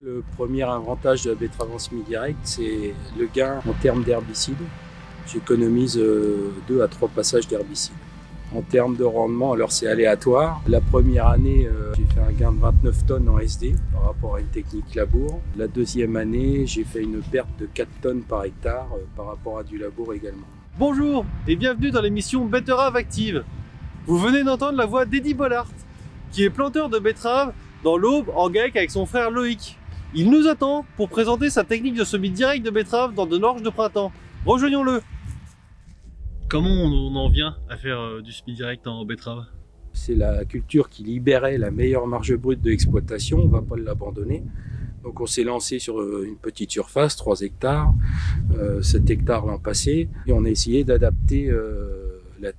Le premier avantage de la betterave en semi-direct, c'est le gain en termes d'herbicide. J'économise 2 à 3 passages d'herbicide. En termes de rendement, alors c'est aléatoire. La première année, j'ai fait un gain de 29 tonnes en SD par rapport à une technique labour. La deuxième année, j'ai fait une perte de 4 tonnes par hectare par rapport à du labour également. Bonjour et bienvenue dans l'émission Betterave Active. Vous venez d'entendre la voix d'Eddy Bollard, qui est planteur de betteraves dans l'Aube en GAEC avec son frère Loïc. Il nous attend pour présenter sa technique de semis direct de betterave dans de l'orge de printemps. Rejoignons-le. Comment on en vient à faire du semis direct en betterave? C'est la culture qui libérait la meilleure marge brute de l'exploitation, on ne va pas l'abandonner. Donc on s'est lancé sur une petite surface, 3 hectares, 7 hectares l'an passé, et on a essayé d'adapter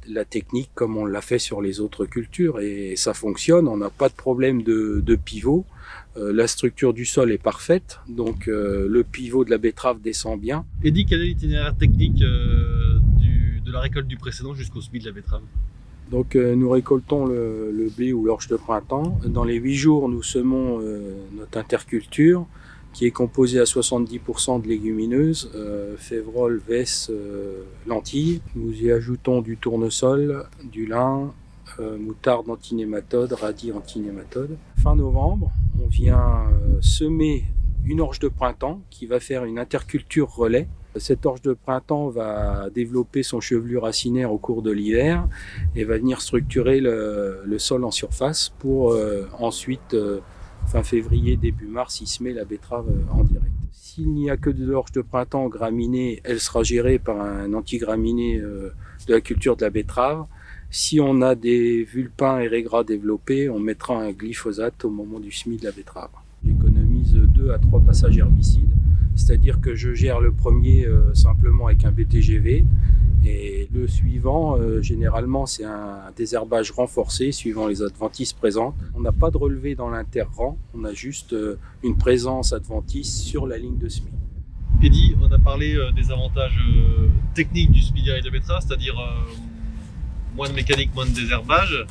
la technique comme on l'a fait sur les autres cultures, et ça fonctionne, on n'a pas de problème de pivot. La structure du sol est parfaite, donc le pivot de la betterave descend bien. Eddy, quel est l'itinéraire technique de la récolte du précédent jusqu'au semis de la betterave? Donc nous récoltons le blé ou l'orge de printemps. Dans les 8 jours, nous semons notre interculture qui est composée à 70% de légumineuses, févrole, vesse, lentilles. Nous y ajoutons du tournesol, du lin, moutarde antinématode, radis antinématode. Fin novembre, on vient semer une orge de printemps qui va faire une interculture relais. Cette orge de printemps va développer son chevelu racinaire au cours de l'hiver et va venir structurer le sol en surface pour ensuite, fin février, début mars, y semer la betterave en direct. S'il n'y a que de l'orge de printemps graminée, elle sera gérée par un antigraminé de la culture de la betterave. Si on a des vulpins et raigrats développés, on mettra un glyphosate au moment du semis de la betterave. J'économise 2 à 3 passages herbicides. C'est-à-dire que je gère le premier simplement avec un BTGV et le suivant, généralement, c'est un désherbage renforcé suivant les adventices présentes. On n'a pas de relevé dans l'inter-rang, on a juste une présence adventice sur la ligne de semis. Eddy, on a parlé des avantages techniques du semis direct de betterave, c'est-à-dire moins de mécanique, moins de désherbage.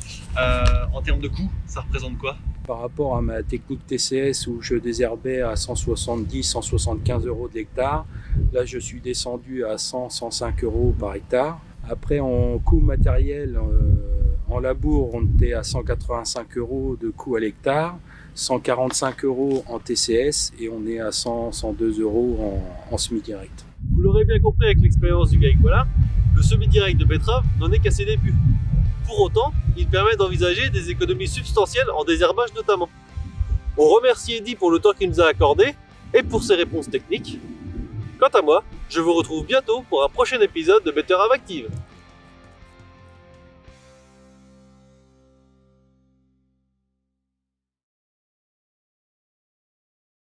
En termes de coût, ça représente quoi? Par rapport à ma technique TCS où je désherbais à 170-175 euros de l'hectare, là je suis descendu à 100-105 euros par hectare. Après en coût matériel, en labour, on était à 185 euros de coût à l'hectare, 145 euros en TCS et on est à 100-102 euros en semi-direct. Vous l'aurez bien compris avec l'expérience du GAEC, voilà, le semi-direct de betterave n'en est qu'à ses débuts. Pour autant, il permet d'envisager des économies substantielles en désherbage notamment. On remercie Eddy pour le temps qu'il nous a accordé et pour ses réponses techniques. Quant à moi, je vous retrouve bientôt pour un prochain épisode de Betterave Active.